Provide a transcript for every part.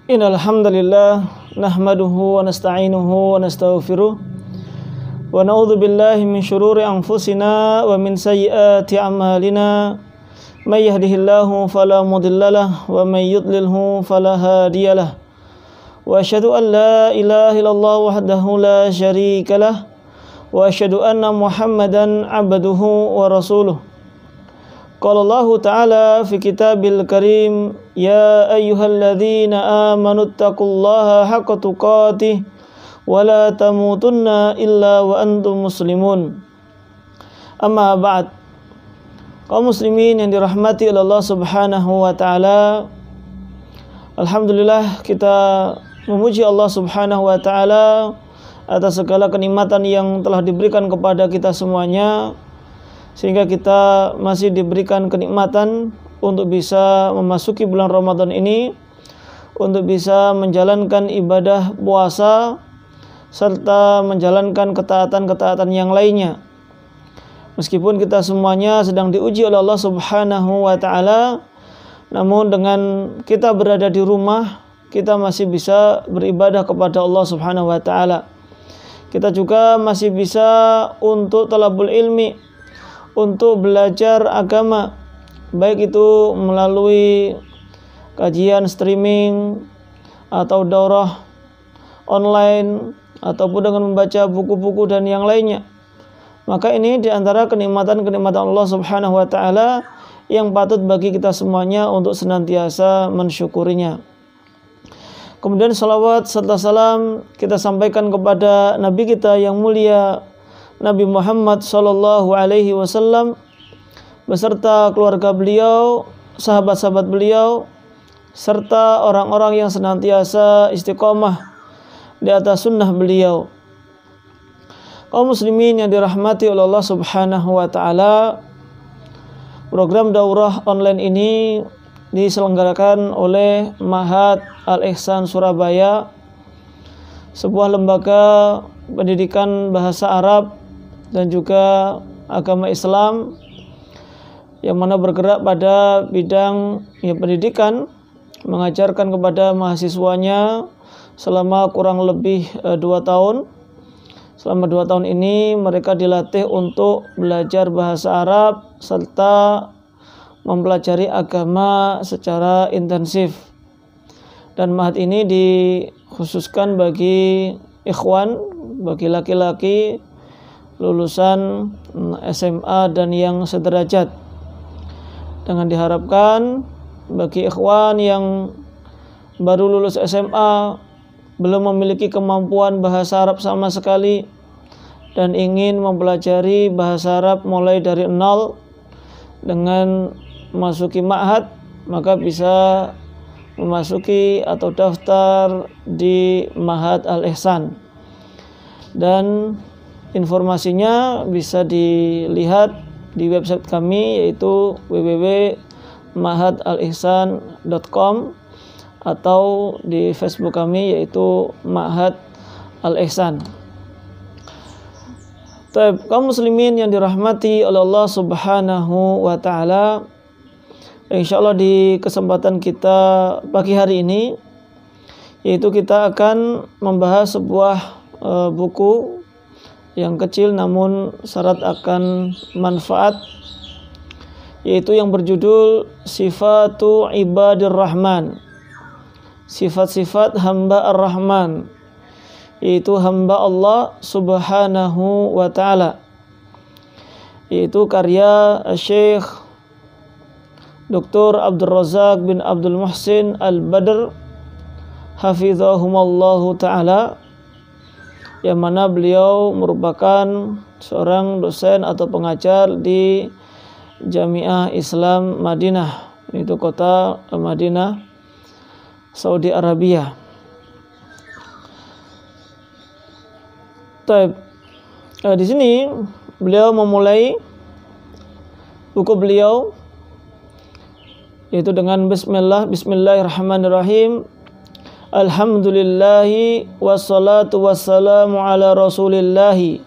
Innal hamdalillah nahmaduhu wa nasta'inuhu wa nastaghfiruh wa na'udzu billahi min shururi anfusina wa min sayyiati a'malina may yahdihillahu fala mudhillalah wa may yudlilhu fala hadiyalah wa asyhadu an la ilaha illallah wahdahu la syarikalah wa asyhadu anna Muhammadan 'abduhu wa rasuluh. Qala Allah Ta'ala fi kitabil karim, ya ayyuhalladzina amanu taqullaha haqqa tuqatih wa la tamutunna illa wa antum muslimun. Amma ba'd. Kaum muslimin yang dirahmati oleh Allah Subhanahu wa taala, alhamdulillah kita memuji Allah Subhanahu wa taala atas segala kenikmatan yang telah diberikan kepada kita semuanya, sehingga kita masih diberikan kenikmatan untuk bisa memasuki bulan Ramadan ini, untuk bisa menjalankan ibadah puasa serta menjalankan ketaatan-ketaatan yang lainnya. Meskipun kita semuanya sedang diuji oleh Allah Subhanahu wa taala, namun dengan kita berada di rumah, kita masih bisa beribadah kepada Allah Subhanahu wa taala. Kita juga masih bisa untuk talabul ilmi, untuk belajar agama, baik itu melalui kajian streaming atau daurah online ataupun dengan membaca buku-buku dan yang lainnya. Maka ini diantara kenikmatan-kenikmatan Allah Subhanahu wa taala yang patut bagi kita semuanya untuk senantiasa mensyukurinya. Kemudian salawat serta salam kita sampaikan kepada Nabi kita yang mulia, Nabi Muhammad sallallahu alaihi wasallam, beserta keluarga beliau, sahabat-sahabat beliau, serta orang-orang yang senantiasa istiqomah di atas sunnah beliau. Kaum muslimin yang dirahmati oleh Allah Subhanahu wa taala, program daurah online ini diselenggarakan oleh Ma'had Al-Ihsan Surabaya, sebuah lembaga pendidikan bahasa Arab dan juga agama Islam yang mana bergerak pada bidang pendidikan, mengajarkan kepada mahasiswanya selama kurang lebih 2 tahun. Selama 2 tahun ini mereka dilatih untuk belajar bahasa Arab serta mempelajari agama secara intensif. Dan ma'had ini dikhususkan bagi ikhwan, bagi laki-laki lulusan SMA dan yang sederajat, dengan diharapkan bagi ikhwan yang baru lulus SMA, belum memiliki kemampuan bahasa Arab sama sekali dan ingin mempelajari bahasa Arab mulai dari nol dengan memasuki ma'had, maka bisa memasuki atau daftar di Ma'had Al-Ihsan. Dan informasinya bisa dilihat di website kami, yaitu www.ma'hadalihsan.com, atau di Facebook kami, yaitu Ma'had Al-Ihsan. Kaum muslimin yang dirahmati oleh Allah Subhanahu wa taala, insyaallah di kesempatan kita pagi hari ini, yaitu kita akan membahas sebuah buku yang kecil namun syarat akan manfaat, yaitu yang berjudul Sifatu Ibadir Rahman, sifat-sifat hamba Ar-Rahman, yaitu hamba Allah Subhanahu wa ta'ala, yaitu karya Syekh Dr. Abdul Razak bin Abdul Muhsin Al-Badr hafizahumallahu ta'ala, yang mana beliau merupakan seorang dosen atau pengajar di Jamiah Islam Madinah, yaitu kota Madinah, Saudi Arabia. Di sini beliau memulai buku beliau yaitu dengan Bismillahirrahmanirrahim. Alhamdulillahi wassalatu wassalamu ala rasulillahi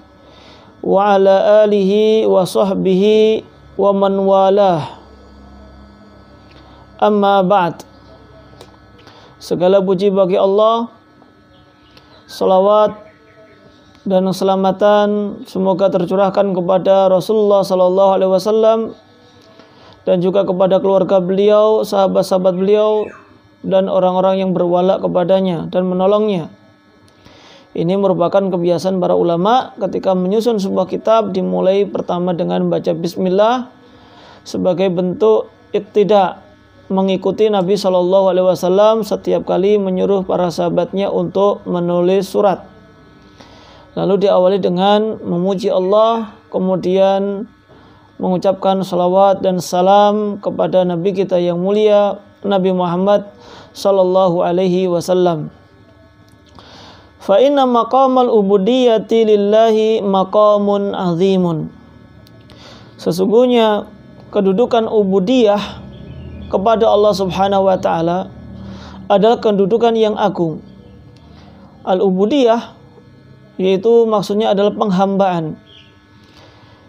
wa ala alihi wa sahbihi wa man walah. Amma ba'd. Segala puji bagi Allah. Salawat dan keselamatan semoga tercurahkan kepada Rasulullah sallallahu alaihi wasallam dan juga kepada keluarga beliau, sahabat-sahabat beliau dan orang-orang yang berwala kepadanya dan menolongnya. Ini merupakan kebiasaan para ulama ketika menyusun sebuah kitab, dimulai pertama dengan baca bismillah sebagai bentuk iqtida, mengikuti Nabi Shallallahu Alaihi Wasallam setiap kali menyuruh para sahabatnya untuk menulis surat. Lalu diawali dengan memuji Allah, kemudian mengucapkan salawat dan salam kepada Nabi kita yang mulia, Nabi Muhammad Shallallahu Alaihi Wasallam. Fa inna maqamal ubudiyyati lillahi maqamun azimun. Sesungguhnya kedudukan ubudiyah kepada Allah Subhanahu wa taala adalah kedudukan yang agung. Al-ubudiyah yaitu maksudnya adalah penghambaan.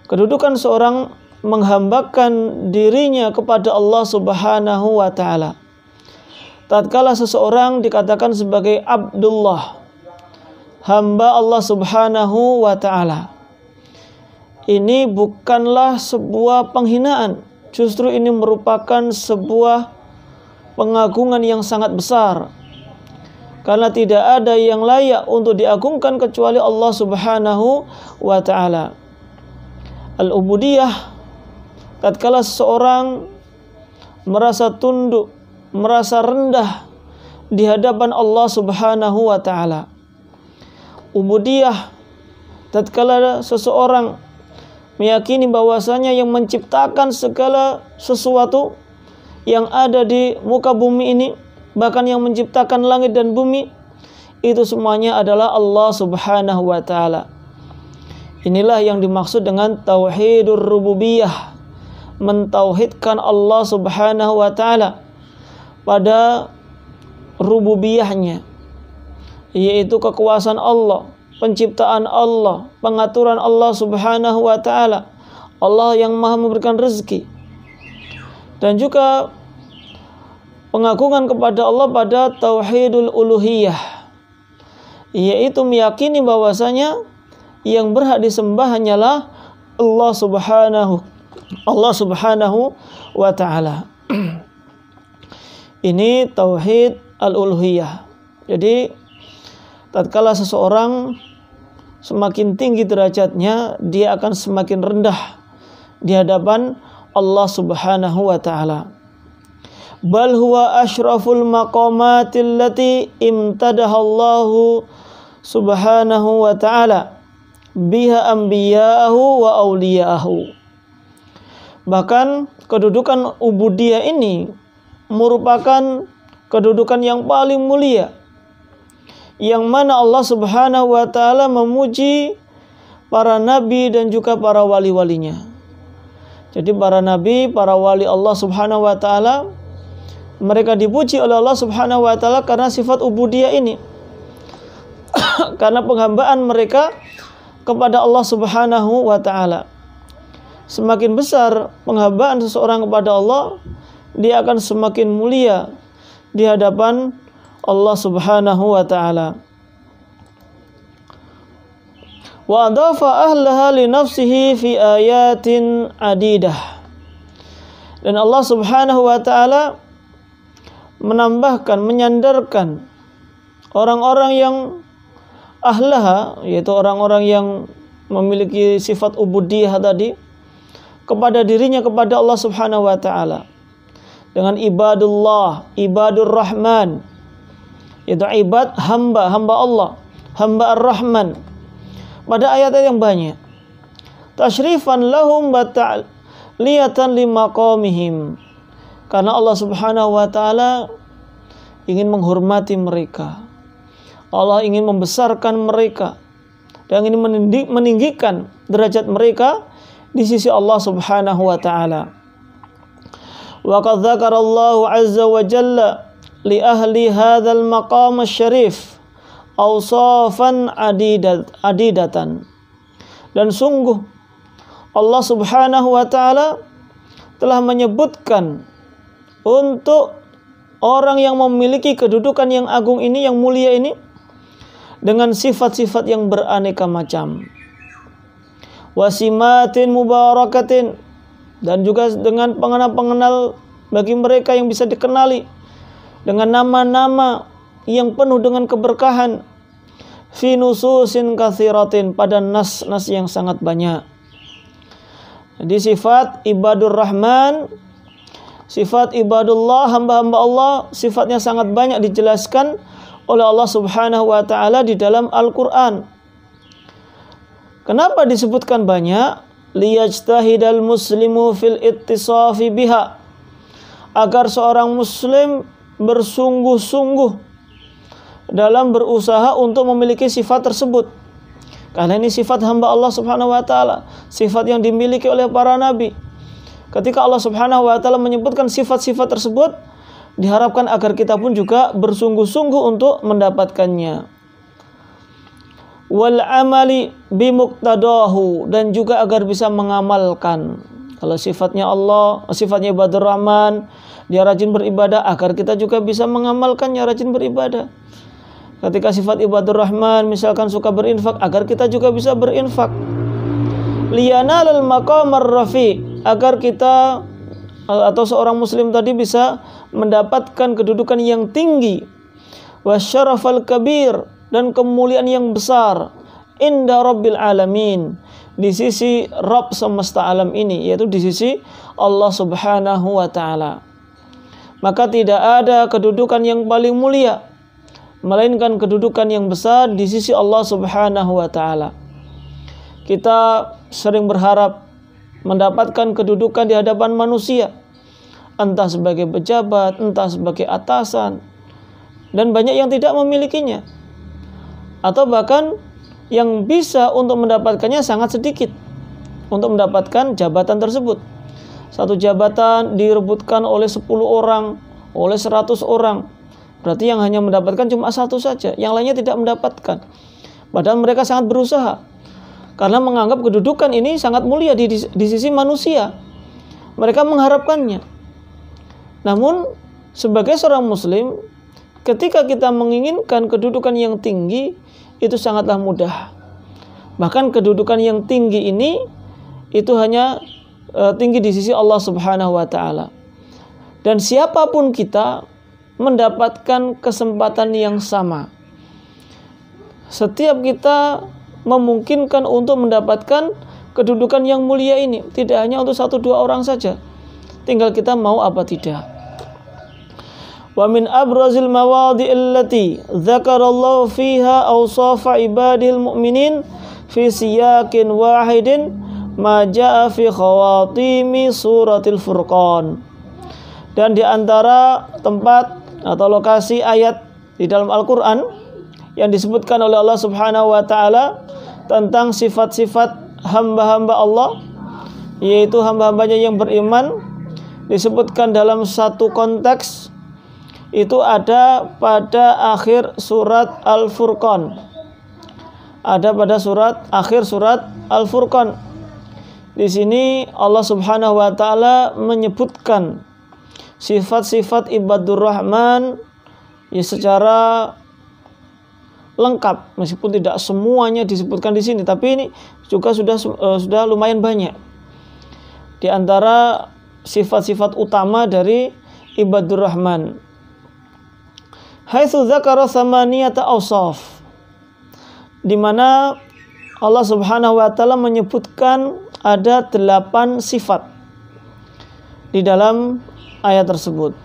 Kedudukan seorang menghambakan dirinya kepada Allah Subhanahu wa taala. Tatkala seseorang dikatakan sebagai Abdullah, hamba Allah Subhanahu wa taala, ini bukanlah sebuah penghinaan. Justru ini merupakan sebuah pengagungan yang sangat besar. Karena tidak ada yang layak untuk diagungkan kecuali Allah Subhanahu wa ta'ala. Al-ubudiyah, tatkala seseorang merasa tunduk, merasa rendah di hadapan Allah Subhanahu wa ta'ala. Ubudiyah, tatkala seseorang meyakini bahwasanya yang menciptakan segala sesuatu yang ada di muka bumi ini, bahkan yang menciptakan langit dan bumi, itu semuanya adalah Allah Subhanahu wa ta'ala. Inilah yang dimaksud dengan tauhidur rububiyah, mentauhidkan Allah Subhanahu wa ta'ala pada rububiyahnya, yaitu kekuasaan Allah, penciptaan Allah, pengaturan Allah Subhanahu wa ta'ala, Allah yang maha memberikan rezeki, dan juga pengagungan kepada Allah pada tauhidul uluhiyah, yaitu meyakini bahwasanya yang berhak disembah hanyalah Allah Subhanahu wa ta'ala. Ini tauhid al-uluhiyah. Jadi tatkala seseorang semakin tinggi derajatnya, dia akan semakin rendah di hadapan Allah Subhanahu wa ta'ala. Bal huwa asyraful maqamatil lati imtadaha Allahu Subhanahu wa ta'ala biha anbiya'ahu wa awliya'ahu. Bahkan kedudukan ubudiyah ini merupakan kedudukan yang paling mulia, yang mana Allah Subhanahu wa ta'ala memuji para nabi dan juga para wali-walinya. Jadi para nabi, para wali Allah Subhanahu wa ta'ala, mereka dipuji oleh Allah Subhanahu wa ta'ala karena sifat ubudiyah ini. Karena penghambaan mereka kepada Allah Subhanahu wa ta'ala. Semakin besar penghambaan seseorang kepada Allah, dia akan semakin mulia di hadapan Allah Subhanahu wa ta'ala. Wa adafa ahlaha li nafsihi fi ayatin adidah. Dan Allah Subhanahu wa ta'ala menambahkan, menyandarkan orang-orang yang ahlaha, yaitu orang-orang yang memiliki sifat ubudiyah tadi, kepada dirinya, kepada Allah Subhanahu wa ta'ala, dengan ibadullah, ibadur rahman, itu ibad, hamba Allah, hamba ar-Rahman, pada ayat-ayat yang banyak. Tashrifan lahum wa ta'liyatan limaqamihim, karena Allah Subhanahu wa ta'ala ingin menghormati mereka, Allah ingin membesarkan mereka dan ingin meninggikan derajat mereka di sisi Allah Subhanahu wa ta'ala. Wa qad dzakara Allah azza wa jalla li ahli hadzal maqam asy-syarif awsafan adidatan. Dan sungguh Allah Subhanahu wa ta'ala telah menyebutkan untuk orang yang memiliki kedudukan yang agung ini, yang mulia ini, dengan sifat-sifat yang beraneka macam. Wasimatin mubarakatin, dan juga dengan pengenal-pengenal bagi mereka yang bisa dikenali dengan nama-nama yang penuh dengan keberkahan. Fi nususin katsiratin, pada nas-nas yang sangat banyak. Jadi sifat ibadur rahman, sifat ibadullah, hamba-hamba Allah, sifatnya sangat banyak dijelaskan oleh Allah Subhanahu wa ta'ala di dalam Al-Quran. Kenapa disebutkan banyak? Liyajtahidal muslimu fil ittisafi biha, agar seorang muslim bersungguh-sungguh dalam berusaha untuk memiliki sifat tersebut. Karena ini sifat hamba Allah Subhanahu wa ta'ala, sifat yang dimiliki oleh para nabi. Ketika Allah Subhanahu wa ta'ala menyebutkan sifat-sifat tersebut, diharapkan agar kita pun juga bersungguh-sungguh untuk mendapatkannya. Wal amali bimuqtadahu, dan juga agar bisa mengamalkan. Kalau sifatnya Allah, sifatnya ibadur rahman, dia rajin beribadah, agar kita juga bisa mengamalkannya, rajin beribadah. Ketika sifat ibadur rahman misalkan suka berinfak, agar kita juga bisa berinfak. Liyanalal maqamar rafi, agar kita atau seorang muslim tadi bisa mendapatkan kedudukan yang tinggi, wasyarafal kabir, dan kemuliaan yang besar, inda rabbil alamin, di sisi Rabb semesta alam ini, yaitu di sisi Allah Subhanahu wa ta'ala. Maka tidak ada kedudukan yang paling mulia melainkan kedudukan yang besar di sisi Allah Subhanahu wa ta'ala. Kita sering berharap mendapatkan kedudukan di hadapan manusia, entah sebagai pejabat, entah sebagai atasan, dan banyak yang tidak memilikinya, atau bahkan yang bisa untuk mendapatkannya sangat sedikit untuk mendapatkan jabatan tersebut. Satu jabatan direbutkan oleh 10 orang, oleh 100 orang, berarti yang hanya mendapatkan cuma satu saja, yang lainnya tidak mendapatkan. Padahal mereka sangat berusaha, karena menganggap kedudukan ini sangat mulia di sisi manusia. Mereka mengharapkannya. Namun sebagai seorang muslim, ketika kita menginginkan kedudukan yang tinggi, itu sangatlah mudah. Bahkan kedudukan yang tinggi ini itu hanya tinggi di sisi Allah Subhanahu wa ta'ala. Dan siapapun kita mendapatkan kesempatan yang sama. Setiap kita memungkinkan untuk mendapatkan kedudukan yang mulia ini, tidak hanya untuk 1-2 orang saja. Tinggal kita mau apa tidak. Wa min abrazil mawadhi'i allati dzakarallahu fiha awsafa ibadil mu'minin fi siyaqin wahidin ma jaa fi khawatimi suratil Furqan. Dan di antara tempat atau lokasi ayat di dalam Al-Qur'an yang disebutkan oleh Allah Subhanahu wa ta'ala tentang sifat-sifat hamba-hamba Allah, yaitu hamba-hambanya yang beriman, disebutkan dalam satu konteks, itu ada pada akhir surat Al-Furqan. Ada pada akhir surat Al-Furqan. Di sini Allah Subhanahu wa ta'ala menyebutkan sifat-sifat ibadur rahman ya secara lengkap, meskipun tidak semuanya disebutkan di sini, tapi ini juga sudah lumayan banyak. Di antara sifat-sifat utama dari ibadur rahman, haitsu dzakara tsamaniyata awsaf, di mana Allah Subhanahu wa ta'ala menyebutkan ada 8 sifat di dalam ayat tersebut.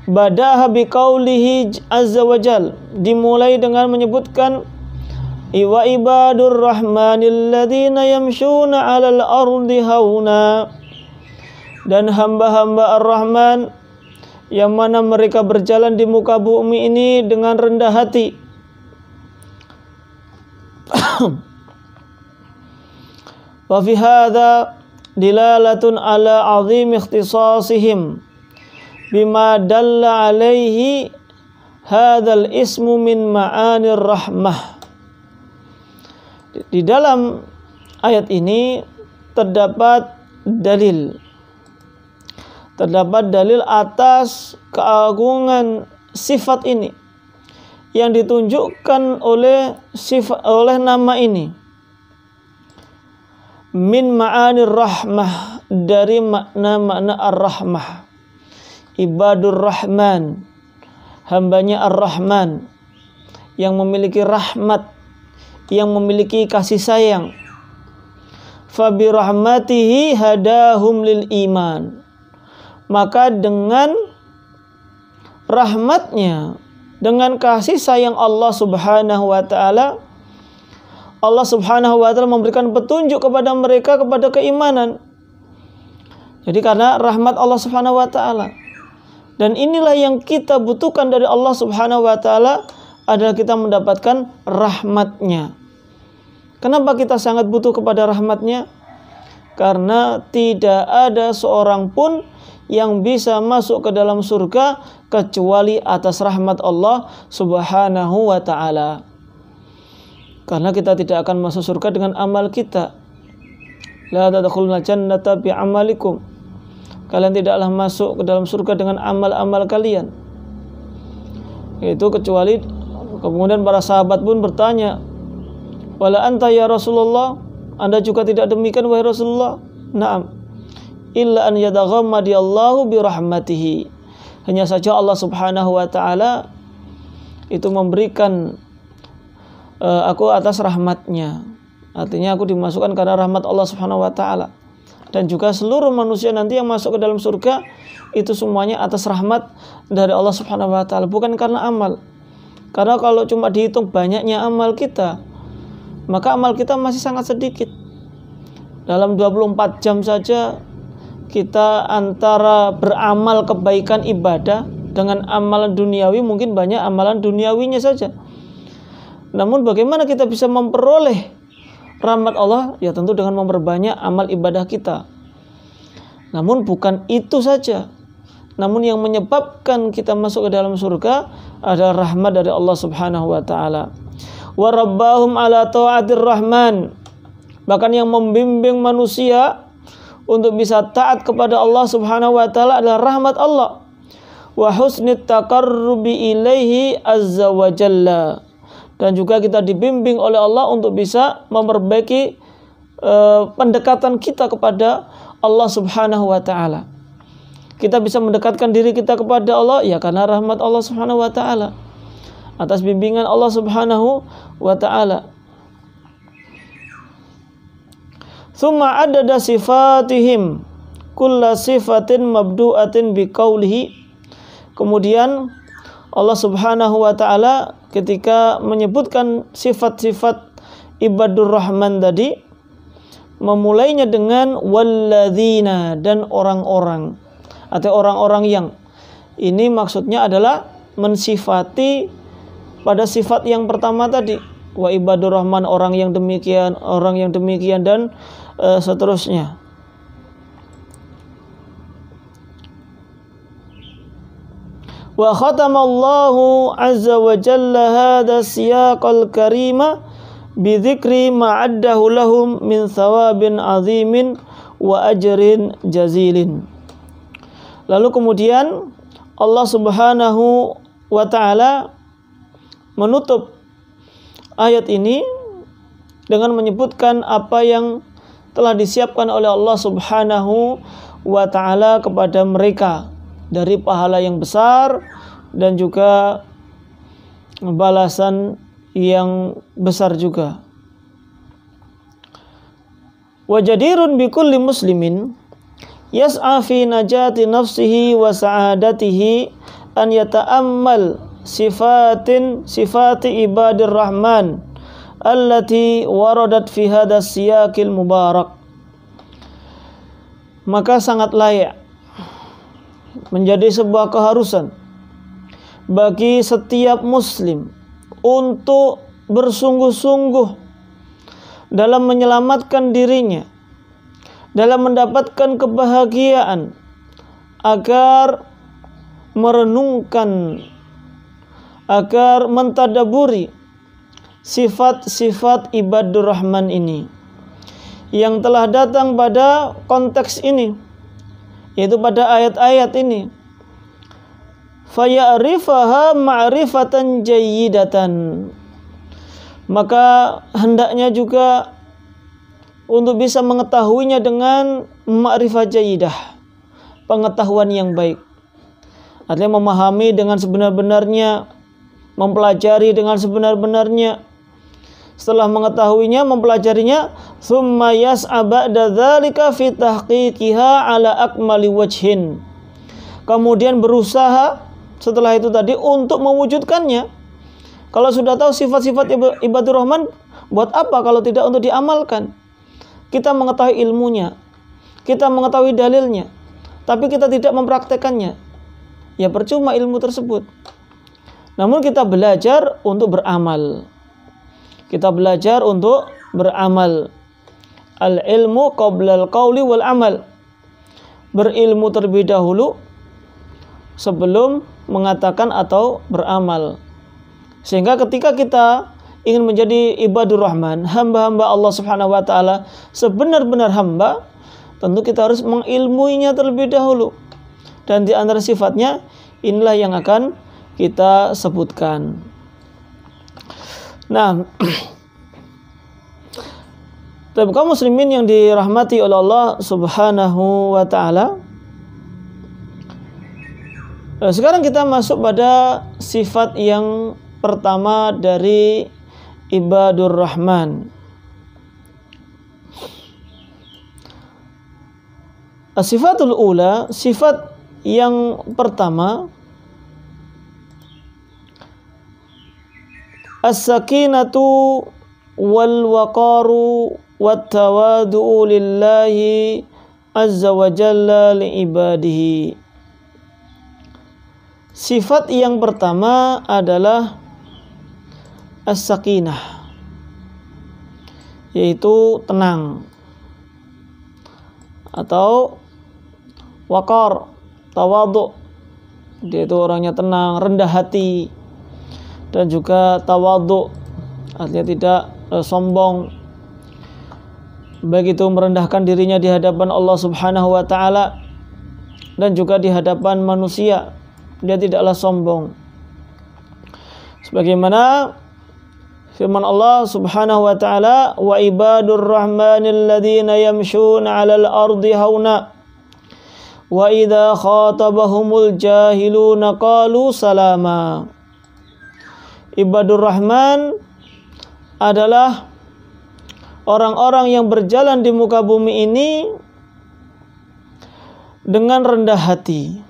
Badaha biqaulihi azza wajal, dimulai dengan menyebutkan wa ibadur rahmanil ladzina yamshuna 'alal ardi hauna, dan hamba-hamba Ar-Rahman yang mana mereka berjalan di muka bumi ini dengan rendah hati. Wa fi hadza dilalatun ala 'azim ikhtisasihim bima dalla alaihi hadzal ismu min ma'anir rahmah. Di dalam ayat ini terdapat dalil terdapat dalil atas keagungan sifat ini yang ditunjukkan oleh nama ini. Min ma'anir rahmah, dari makna-makna ar-rahmah. Ibadur Rahman, hambanya ar-Rahman, yang memiliki rahmat, yang memiliki kasih sayang. Fabi rahmatihi hadahum lil iman, maka dengan rahmatnya, dengan kasih sayang Allah Subhanahu wa ta'ala, Allah Subhanahu wa ta'ala memberikan petunjuk kepada mereka kepada keimanan. Jadi karena rahmat Allah Subhanahu wa ta'ala. Dan inilah yang kita butuhkan dari Allah Subhanahu wa ta'ala, adalah kita mendapatkan rahmatnya. Kenapa kita sangat butuh kepada rahmatnya? Karena tidak ada seorang pun yang bisa masuk ke dalam surga kecuali atas rahmat Allah Subhanahu wa ta'ala. Karena kita tidak akan masuk surga dengan amal kita. La tadkhulul jannata bi amalikum. Kalian tidaklah masuk ke dalam surga dengan amal-amal kalian. Itu kecuali, kemudian para sahabat pun bertanya, wala anta ya Rasulullah, Anda juga tidak demikian wahai Rasulullah? Naam. Illa an yadaghammadi Allahu bi rahmatihi. Hanya saja Allah Subhanahu wa ta'ala itu memberikan aku atas rahmatnya. Artinya aku dimasukkan karena rahmat Allah Subhanahu wa ta'ala. Dan juga seluruh manusia nanti yang masuk ke dalam surga itu semuanya atas rahmat dari Allah Subhanahu wa ta'ala, bukan karena amal. Karena kalau cuma dihitung banyaknya amal kita, maka amal kita masih sangat sedikit. Dalam 24 jam saja kita antara beramal kebaikan ibadah dengan amalan duniawi, mungkin banyak amalan duniawinya saja. Namun bagaimana kita bisa memperoleh rahmat Allah? Ya tentu dengan memperbanyak amal ibadah kita. Namun bukan itu saja. Namun yang menyebabkan kita masuk ke dalam surga adalah rahmat dari Allah Subhanahu wa ta'ala. Wa rabbahum ala ta'atir rahman. Bahkan yang membimbing manusia untuk bisa taat kepada Allah Subhanahu wa ta'ala adalah rahmat Allah. Wa husnit taqarrubi ilaihi azza wa jalla. Dan juga kita dibimbing oleh Allah untuk bisa memperbaiki pendekatan kita kepada Allah Subhanahu wa ta'ala. Kita bisa mendekatkan diri kita kepada Allah ya karena rahmat Allah Subhanahu wa ta'ala, atas bimbingan Allah Subhanahu wa ta'ala. Tsumma adada sifatihim kulla sifatin mabdu'atin biqaulihi. Kemudian Allah Subhanahu wa ta'ala ketika menyebutkan sifat-sifat ibadur rahman tadi, memulainya dengan walladzina, dan orang-orang, atau orang-orang yang, ini maksudnya adalah mensifati pada sifat yang pertama tadi, wa ibadur rahman, orang yang demikian, dan seterusnya. Wa khatamallahu azza wa jalla hadha siyaqal karima bi dzikri ma addahu lahum min thawabin azimin wa ajrin jazilin. Lalu kemudian Allah Subhanahu wa ta'ala menutup ayat ini dengan menyebutkan apa yang telah disiapkan oleh Allah Subhanahu wa ta'ala kepada mereka dari pahala yang besar dan juga balasan yang besar juga. Wa jadirun bi kulli muslimin yas'a fi najati nafsihi wa sa'adatihi an yata'ammal sifati ibadir rahman allati waradat fi hadas siyaqil mubarak. Maka sangat layak, menjadi sebuah keharusan bagi setiap muslim untuk bersungguh-sungguh dalam menyelamatkan dirinya, dalam mendapatkan kebahagiaan, agar merenungkan, agar mentadaburi sifat-sifat ibadur rahman ini yang telah datang pada konteks ini, yaitu pada ayat-ayat ini. Faya'rifaha ma'rifatan jayyidatan. Maka hendaknya juga untuk bisa mengetahuinya dengan ma'rifah jayyidah, pengetahuan yang baik. Artinya memahami dengan sebenar-benarnya, mempelajari dengan sebenar-benarnya. Setelah mengetahuinya, mempelajarinya, thumma yas'a ba'da dzalika fi tahqiqiha ala akmali wajhin. Kemudian berusaha setelah itu tadi untuk mewujudkannya. Kalau sudah tahu sifat-sifat ibadur rahman, buat apa kalau tidak untuk diamalkan? Kita mengetahui ilmunya, kita mengetahui dalilnya, tapi kita tidak mempraktekannya, ya percuma ilmu tersebut. Namun kita belajar untuk beramal. Kita belajar untuk beramal. Al-ilmu qablal qawli wal amal. Berilmu terlebih dahulu sebelum mengatakan atau beramal. Sehingga ketika kita ingin menjadi ibadur rahman, hamba-hamba Allah Subhanahu wa taala, sebenar-benar hamba, tentu kita harus mengilmuinya terlebih dahulu. Dan di antara sifatnya inilah yang akan kita sebutkan. Nah, kaum muslimin yang dirahmati oleh Allah Subhanahu wa taala, sekarang kita masuk pada sifat yang pertama dari ibadur rahman. Sifatul ula, sifat yang pertama, as-sakinatu wal waqaru wat tawadu'u lillahi azza wa jalla li ibadihi. Sifat yang pertama adalah as-sakinah, yaitu tenang, atau waqar, tawadhu, dia itu orangnya tenang, rendah hati, dan juga tawadhu, artinya tidak sombong, baik itu merendahkan dirinya di hadapan Allah Subhanahu wa taala dan juga di hadapan manusia, dia tidaklah sombong. Sebagaimana firman Allah Subhanahu wa taala, wa ibadur rahmanil ladzina yamshuna 'alal ardi hauna wa idza khatabahumul jahiluna qalu salama. Ibadur rahman adalah orang-orang yang berjalan di muka bumi ini dengan rendah hati.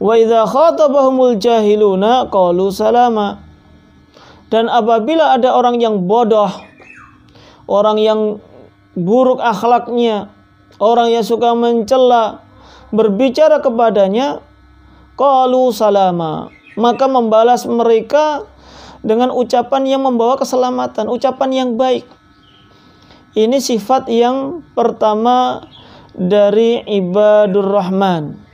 Wa idza khatabahumul jahiluna qalu salama. Dan apabila ada orang yang bodoh, orang yang buruk akhlaknya, orang yang suka mencela, berbicara kepadanya, qalu salama, maka membalas mereka dengan ucapan yang membawa keselamatan, ucapan yang baik. Ini sifat yang pertama dari ibadur rahman.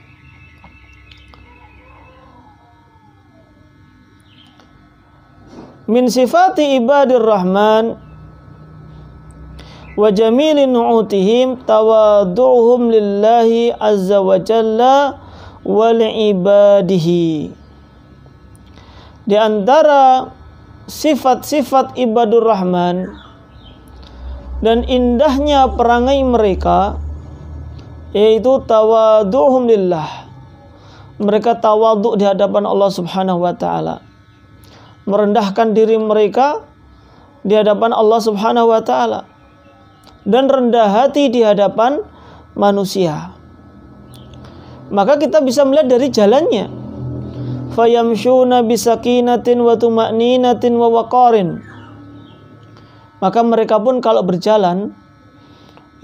Min sifati ibadir rahman wa jamili nu'utihim tawadu'uhum lillahi azza wa jalla wa li'ibadihi. Di antara sifat-sifat ibadur rahman dan indahnya perangai mereka, yaitu tawadu'uhum lillah. Mereka tawadhu di hadapan Allah Subhanahu wa taala, merendahkan diri mereka di hadapan Allah Subhanahu wa taala, dan rendah hati di hadapan manusia. Maka kita bisa melihat dari jalannya. Fayamshuna bisakinatin wa tuma'ninatin wa waqarin. Maka mereka pun kalau berjalan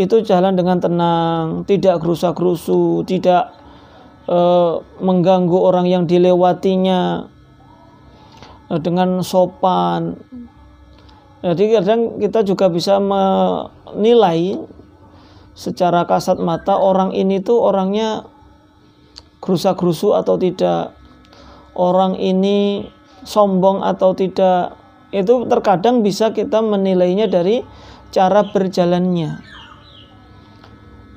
itu jalan dengan tenang, tidak gerusa-gerusu, tidak mengganggu orang yang dilewatinya, dengan sopan. Jadi kadang kita juga bisa menilai secara kasat mata orang ini tuh orangnya gerusa-gerusu atau tidak, orang ini sombong atau tidak. Itu terkadang bisa kita menilainya dari cara berjalannya.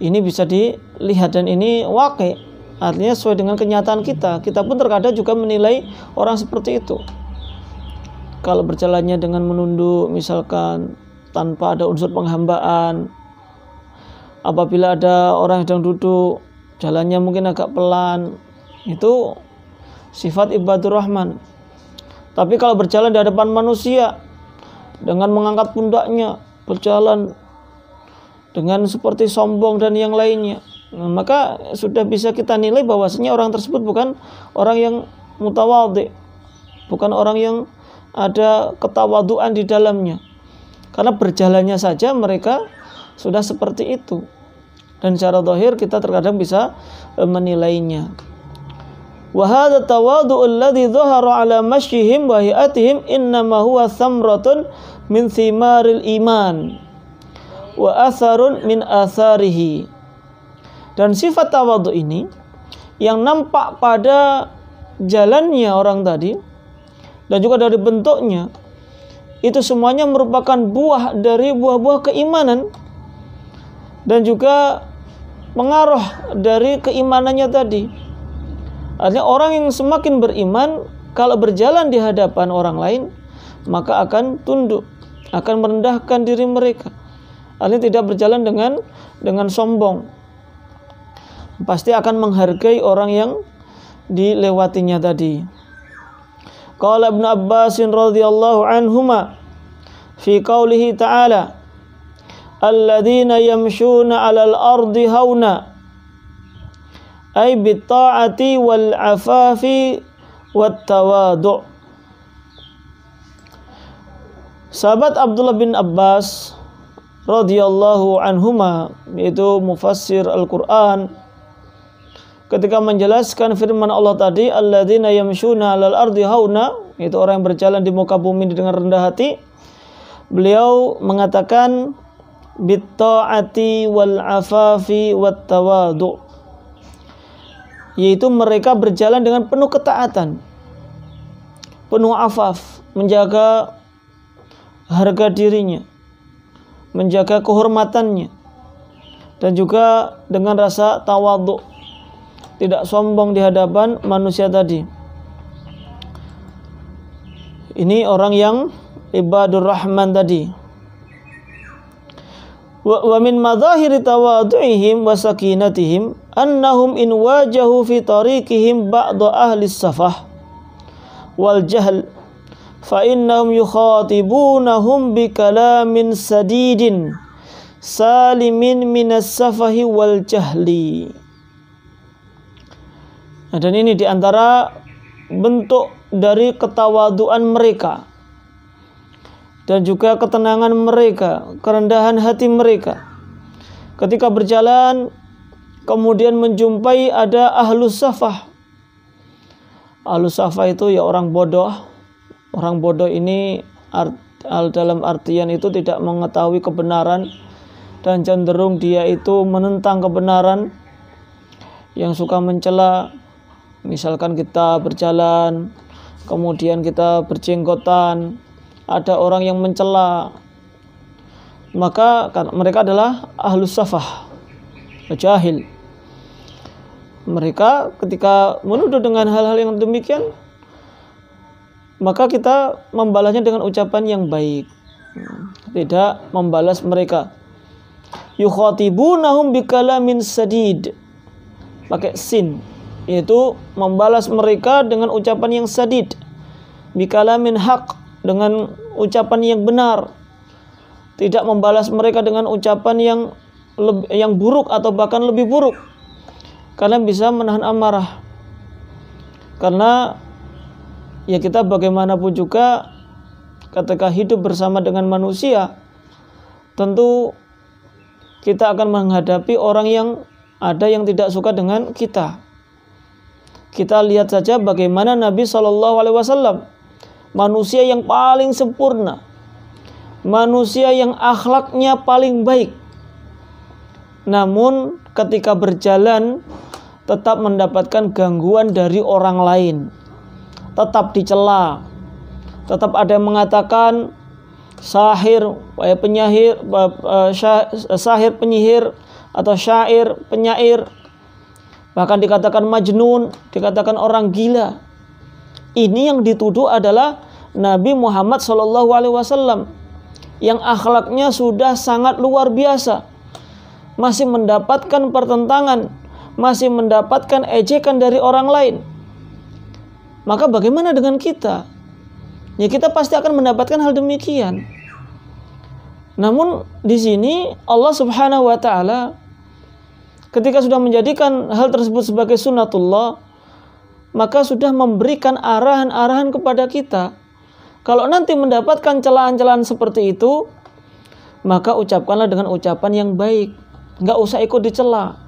Ini bisa dilihat dan ini waqi', artinya sesuai dengan kenyataan kita. Kita pun terkadang juga menilai orang seperti itu. Kalau berjalannya dengan menunduk misalkan tanpa ada unsur penghambaan, apabila ada orang yang sedang duduk jalannya mungkin agak pelan, itu sifat ibadur rahman. Tapi kalau berjalan di hadapan manusia dengan mengangkat pundaknya, berjalan dengan seperti sombong dan yang lainnya, maka sudah bisa kita nilai bahwasanya orang tersebut bukan orang yang mutawadhi, bukan orang yang ada ketawaduan di dalamnya. Karena berjalannya saja mereka sudah seperti itu. Dan secara zahir kita terkadang bisa menilainya. Wa hadza tawadhu alladhi dhahara ala mashyihim wa hi'atihim innama huwa thamratun min thimaril iman wa atharun min atharihi. Dan sifat tawadhu ini yang nampak pada jalannya orang tadi dan juga dari bentuknya, itu semuanya merupakan buah dari buah-buah keimanan dan juga pengaruh dari keimanannya tadi. Artinya orang yang semakin beriman kalau berjalan di hadapan orang lain maka akan tunduk, akan merendahkan diri mereka. Artinya tidak berjalan dengan sombong. Pasti akan menghargai orang yang dilewatinya tadi. Qala Ibnu Abbas radhiyallahu anhuma fi qaulihi ta'ala alladzina yamshuna 'alal ardi hauna ay bitta'ati wal 'afafi wat tawadu'. Sahabat Abdullah bin Abbas radhiyallahu anhuma, yaitu mufassir Al-Qur'an, ketika menjelaskan firman Allah tadi alladzina yamshuna 'alal ardi hauna, itu orang yang berjalan di muka bumi dengan rendah hati, beliau mengatakan bitta'ati wal 'afafi wat tawadu', yaitu mereka berjalan dengan penuh ketaatan, penuh afaf, menjaga harga dirinya, menjaga kehormatannya, dan juga dengan rasa tawadhu, tidak sombong di hadapan manusia tadi. Ini orang yang ibadur rahman tadi. Wa min madhahiri tawadhu'ihim wa sakinatihim annahum in wajahu fi tariqihim ba'da ahli safah wal jahl fa innahum yukhatibunahum bi kalamin sadidin salimin minas safahi wal jahli. Dan ini diantara bentuk dari ketawaduan mereka dan juga ketenangan mereka, kerendahan hati mereka. Ketika berjalan kemudian menjumpai ada ahlus safah. Ahlus safah itu ya orang bodoh. Orang bodoh ini dalam artian itu tidak mengetahui kebenaran dan cenderung dia itu menentang kebenaran, yang suka mencela. Misalkan kita berjalan kemudian kita berjenggotan, ada orang yang mencela, maka mereka adalah ahlus safah, jahil. Mereka ketika menuduh dengan hal-hal yang demikian, maka kita membalasnya dengan ucapan yang baik, tidak membalas mereka. Yukhatibunahum bikalamin sadid, pakai sin, yaitu membalas mereka dengan ucapan yang sadid, bikalamin haq, dengan ucapan yang benar, tidak membalas mereka dengan ucapan yang buruk atau bahkan lebih buruk, karena bisa menahan amarah. Karena ya kita bagaimanapun juga ketika hidup bersama dengan manusia, tentu kita akan menghadapi orang yang ada yang tidak suka dengan kita. Kita lihat saja bagaimana Nabi SAW, manusia yang paling sempurna, manusia yang akhlaknya paling baik, namun ketika berjalan tetap mendapatkan gangguan dari orang lain, tetap dicela, tetap ada yang mengatakan sahir, penyihir, atau syair, penyair, bahkan dikatakan majnun, dikatakan orang gila. Ini yang dituduh adalah Nabi Muhammad SAW yang akhlaknya sudah sangat luar biasa, masih mendapatkan pertentangan, masih mendapatkan ejekan dari orang lain. Maka bagaimana dengan kita? Ya, kita pasti akan mendapatkan hal demikian. Namun di sini Allah Subhanahu wa taala ketika sudah menjadikan hal tersebut sebagai sunnatullah, maka sudah memberikan arahan-arahan kepada kita. Kalau nanti mendapatkan celaan-celaan seperti itu, maka ucapkanlah dengan ucapan yang baik. Nggak usah ikut dicela.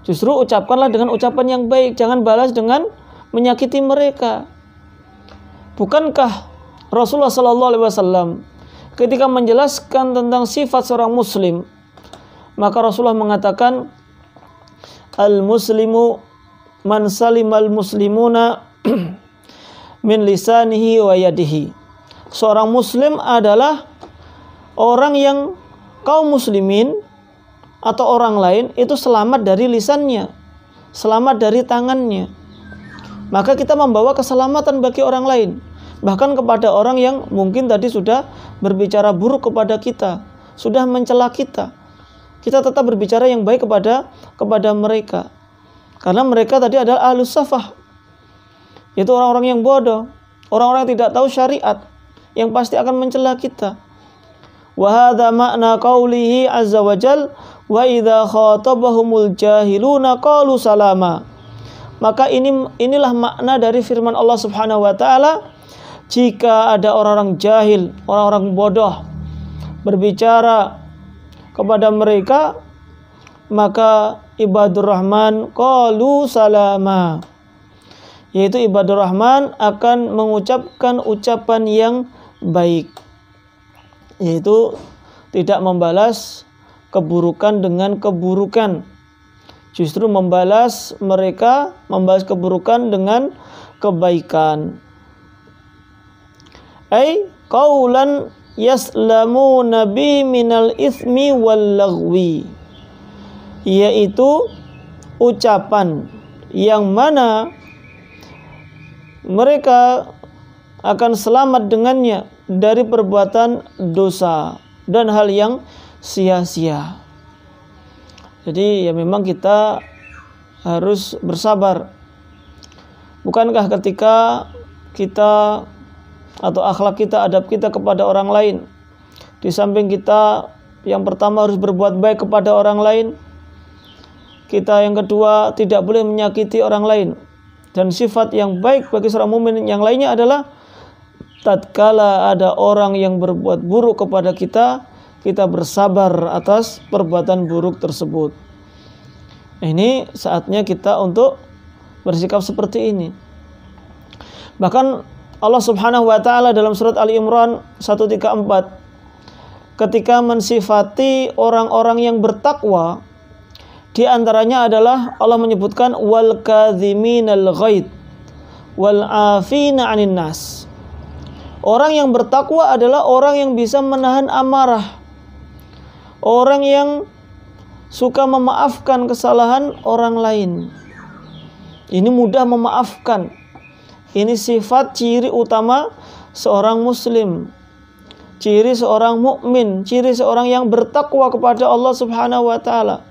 Justru ucapkanlah dengan ucapan yang baik. Jangan balas dengan menyakiti mereka. Bukankah Rasulullah SAW ketika menjelaskan tentang sifat seorang muslim, maka Rasulullah mengatakan, al-muslimu man salimal muslimuna min lisanihi wa yadihi. Seorang muslim adalah orang yang kaum muslimin atau orang lain itu selamat dari lisannya, selamat dari tangannya. Maka kita membawa keselamatan bagi orang lain, bahkan kepada orang yang mungkin tadi sudah berbicara buruk kepada kita, sudah mencela kita. Kita tetap berbicara yang baik kepada mereka. Karena mereka tadi adalah ahlus safah. Itu orang-orang yang bodoh, orang-orang yang tidak tahu syariat, yang pasti akan mencela kita. Wa hadza ma'na qaulihi azza wa jal wa idza khatabahumul jahiluna qalu salama. Maka inilah makna dari firman Allah Subhanahu wa taala, jika ada orang-orang jahil, orang-orang bodoh berbicara kepada mereka, maka ibadur rahman qalu salama. Yaitu ibadur rahman akan mengucapkan ucapan yang baik, yaitu tidak membalas keburukan dengan keburukan, justru membalas keburukan dengan kebaikan. Ai qaulan yaslamu nabi minal itsmi wal lagwi, yaitu ucapan yang mana mereka akan selamat dengannya dari perbuatan dosa dan hal yang sia-sia. Jadi ya memang kita harus bersabar. Bukankah ketika kita atau akhlak kita, adab kita kepada orang lain, di samping kita yang pertama harus berbuat baik kepada orang lain, kita yang kedua tidak boleh menyakiti orang lain. Dan sifat yang baik bagi seorang mukmin yang lainnya adalah tatkala ada orang yang berbuat buruk kepada kita, kita bersabar atas perbuatan buruk tersebut. Ini saatnya kita untuk bersikap seperti ini. Bahkan Allah Subhanahu wa taala dalam surat Ali Imran 134 ketika mensifati orang-orang yang bertakwa, di antaranya adalah Allah menyebutkan wal kadhiminal ghaid wal afina 'anil nas. Orang yang bertakwa adalah orang yang bisa menahan amarah, orang yang suka memaafkan kesalahan orang lain. Ini mudah memaafkan. Ini sifat ciri utama seorang muslim, ciri seorang mukmin, ciri seorang yang bertakwa kepada Allah Subhanahu wa taala.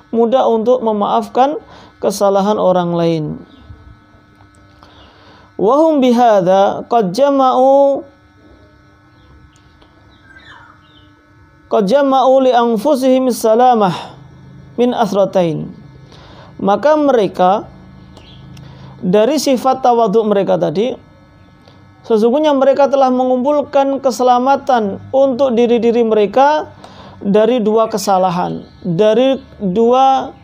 Mudah untuk memaafkan kesalahan orang lain. Wahum bihadza qad jama'u li anfusihim salamah min asratain. Maka mereka dari sifat tawadhu mereka tadi, sesungguhnya mereka telah mengumpulkan keselamatan untuk diri-diri mereka dari dua kesalahan, dari dua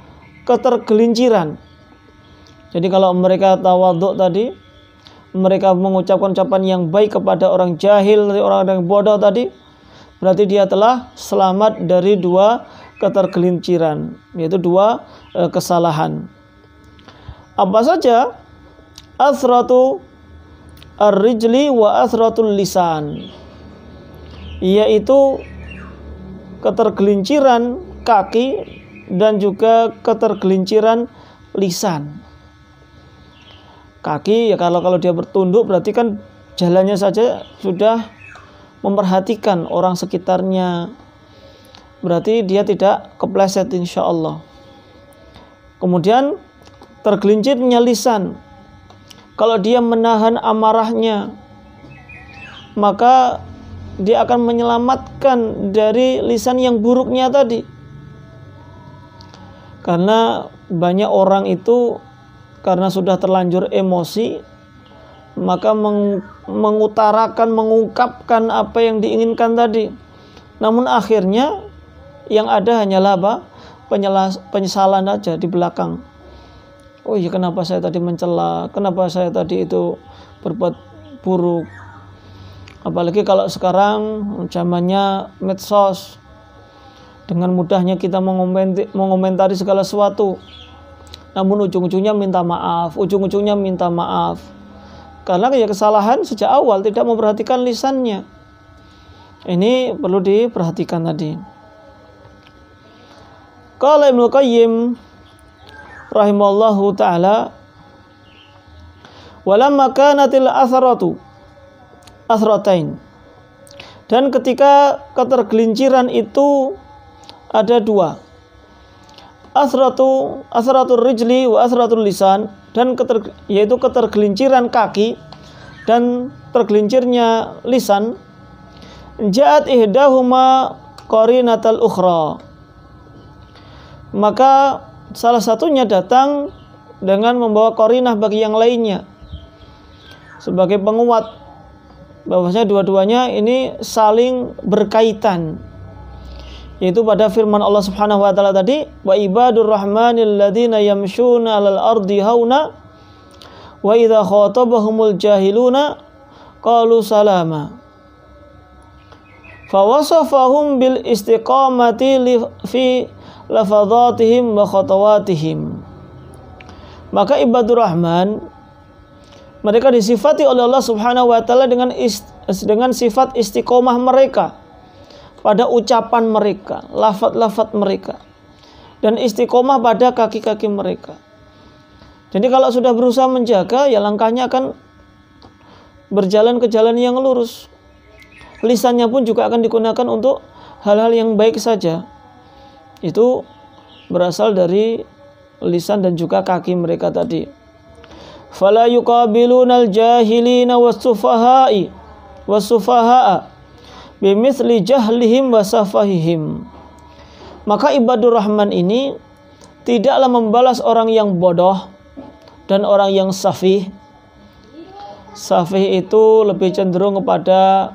ketergelinciran. Jadi kalau mereka tawadhu tadi, mereka mengucapkan ucapan yang baik kepada orang jahil, dari orang yang bodoh tadi, berarti dia telah selamat dari dua ketergelinciran, yaitu dua kesalahan. Apa saja? Asratu ar-rijli wa asratul lisan, yaitu ketergelinciran kaki dan juga ketergelinciran lisan. Kaki ya kalau dia bertunduk berarti kan jalannya saja sudah memperhatikan orang sekitarnya. Berarti dia tidak kepleset insya Allah. Kemudian tergelincirnya lisan. Kalau dia menahan amarahnya, maka dia akan menyelamatkan dari lisan yang buruknya tadi. Karena banyak orang itu karena sudah terlanjur emosi, maka mengutarakan, mengungkapkan apa yang diinginkan tadi. Namun akhirnya yang ada hanyalah apa? Penyesalan aja di belakang. Oh iya, kenapa saya tadi mencela, kenapa saya tadi itu berbuat buruk. Apalagi kalau sekarang zamannya medsos, dengan mudahnya kita mengomentari segala sesuatu, namun ujung-ujungnya minta maaf, karena ya kesalahan sejak awal tidak memperhatikan lisannya. Ini perlu diperhatikan tadi. Qala Ibnu Qayyim rahimallahu ta'ala, walamma kanatil athratain, dan ketika ketergelinciran itu ada dua, athratul rijli wa athratul lisan, dan yaitu ketergelinciran kaki dan tergelincirnya lisan. Ja'at ihdahuma qarinatal ukhra, maka salah satunya datang dengan membawa qarinah bagi yang lainnya sebagai penguat bahwasanya dua-duanya ini saling berkaitan, yaitu pada firman Allah Subhanahu wa taala tadi, wa ibadur rahmanil ladzina yamshuna 'alal ardi hauna wa idza khatabahumul jahiluna qalu salama. Fawasafahum bil istiqamati fi lafadhatihim wa khatawatihim. Maka ibadur rahman, mereka disifati oleh Allah Subhanahu wa taala dengan sifat istiqomah mereka pada ucapan mereka, lafaz-lafaz mereka, dan istiqomah pada kaki-kaki mereka. Jadi kalau sudah berusaha menjaga, ya langkahnya akan berjalan ke jalan yang lurus. Lisannya pun juga akan digunakan untuk hal-hal yang baik saja. Itu berasal dari lisan dan juga kaki mereka tadi. Fala yuqabilunal jahilina was-sufaha'a bimithli jahlihim wa safahihim. Maka ibadur rahman ini tidaklah membalas orang yang bodoh dan orang yang safih. Safih itu lebih cenderung kepada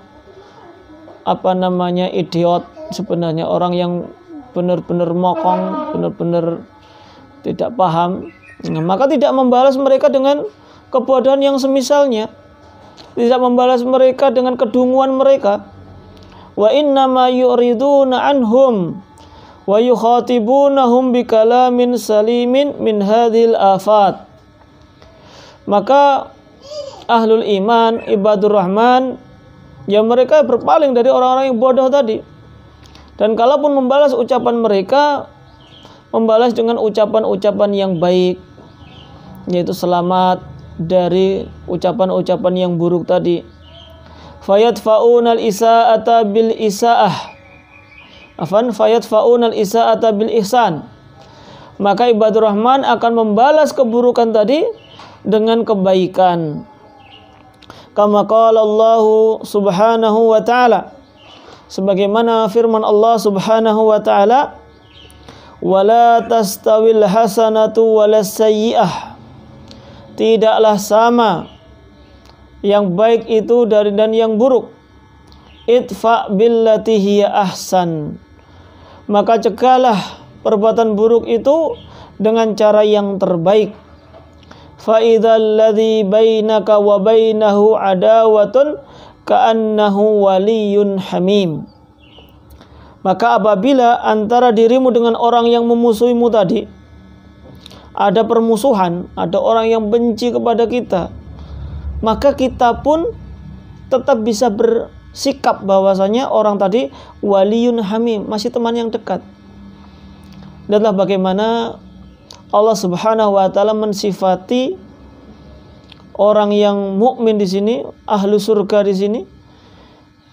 idiot sebenarnya, orang yang benar-benar mokong, benar-benar tidak paham. Nah, maka tidak membalas mereka dengan kebodohan yang semisalnya, tidak membalas mereka dengan kedunguan mereka. Wa innama yuriduna anhum wa yukhatibunahum bikalamin salimin min hadhil afat. Maka ahlul iman, ibadur rahman, ya mereka berpaling dari orang-orang yang bodoh tadi. Dan kalaupun membalas ucapan mereka, membalas dengan ucapan-ucapan yang baik, yaitu selamat dari ucapan-ucapan yang buruk tadi. Fayadfa'unal isa'ata bil isa'ah. Fayadfa'unal isa'ata bil ihsan. Maka ibadur rahman akan membalas keburukan tadi dengan kebaikan. Kama qala Allah Subhanahu wa ta'ala, sebagaimana firman Allah Subhanahu wa ta'ala, wala tastawil hasanatu walas sayyi'ah, tidaklah sama yang baik itu dan yang buruk. Idfa billati hiya ahsan, maka cegahlah perbuatan buruk itu dengan cara yang terbaik. Fa idzal ladzi bainaka wa bainahu adawatun ka'annahu waliyyun hamim. Maka apabila antara dirimu dengan orang yang memusuhimu tadi ada permusuhan, ada orang yang benci kepada kita, maka kita pun tetap bisa bersikap bahwasanya orang tadi waliyun hamim, masih teman yang dekat. adalah bagaimana Allah Subhanahu wa taala mensifati orang yang mukmin di sini, ahlu surga di sini.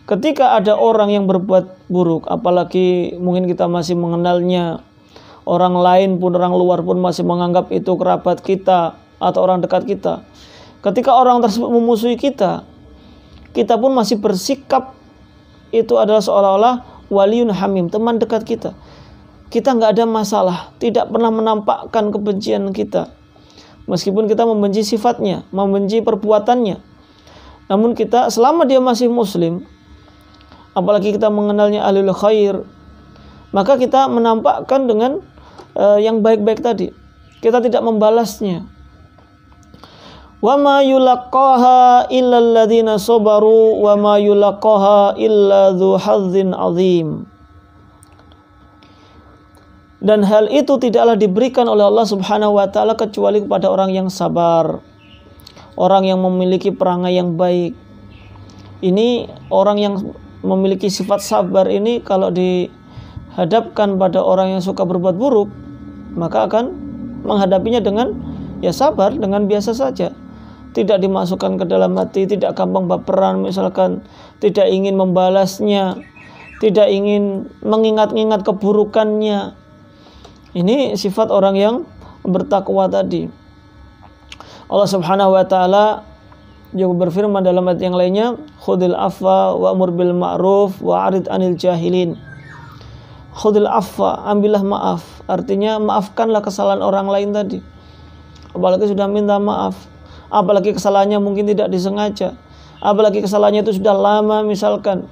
Ketika ada orang yang berbuat buruk, apalagi mungkin kita masih mengenalnya, orang lain pun, orang luar pun masih menganggap itu kerabat kita atau orang dekat kita. Ketika orang tersebut memusuhi kita, kita pun masih bersikap itu adalah seolah-olah waliyun hamim, teman dekat kita. Kita nggak ada masalah, tidak pernah menampakkan kebencian kita. Meskipun kita membenci sifatnya, membenci perbuatannya, namun kita selama dia masih muslim, apalagi kita mengenalnya ahlul khair, maka kita menampakkan dengan yang baik-baik tadi. Kita tidak membalasnya. Wa ma yulaqaha illa alladziina sabaru wa ma yulaqaha illa dzu hazzin 'adzim. Dan hal itu tidaklah diberikan oleh Allah Subhanahu wa taala kecuali kepada orang yang sabar, orang yang memiliki perangai yang baik. Ini orang yang memiliki sifat sabar ini kalau dihadapkan pada orang yang suka berbuat buruk, maka akan menghadapinya dengan ya sabar, dengan biasa saja. Tidak dimasukkan ke dalam hati, tidak gampang baperan misalkan, tidak ingin membalasnya, tidak ingin mengingat-ingat keburukannya. Ini sifat orang yang bertakwa tadi. Allah Subhanahu wa taala juga berfirman dalam ayat yang lainnya, khudil afwa wa'mur bil ma'ruf wa'rid 'anil jahilin. Khudil afwa, ambillah maaf, artinya maafkanlah kesalahan orang lain tadi. Apalagi sudah minta maaf, apalagi kesalahannya mungkin tidak disengaja, apalagi kesalahannya itu sudah lama misalkan,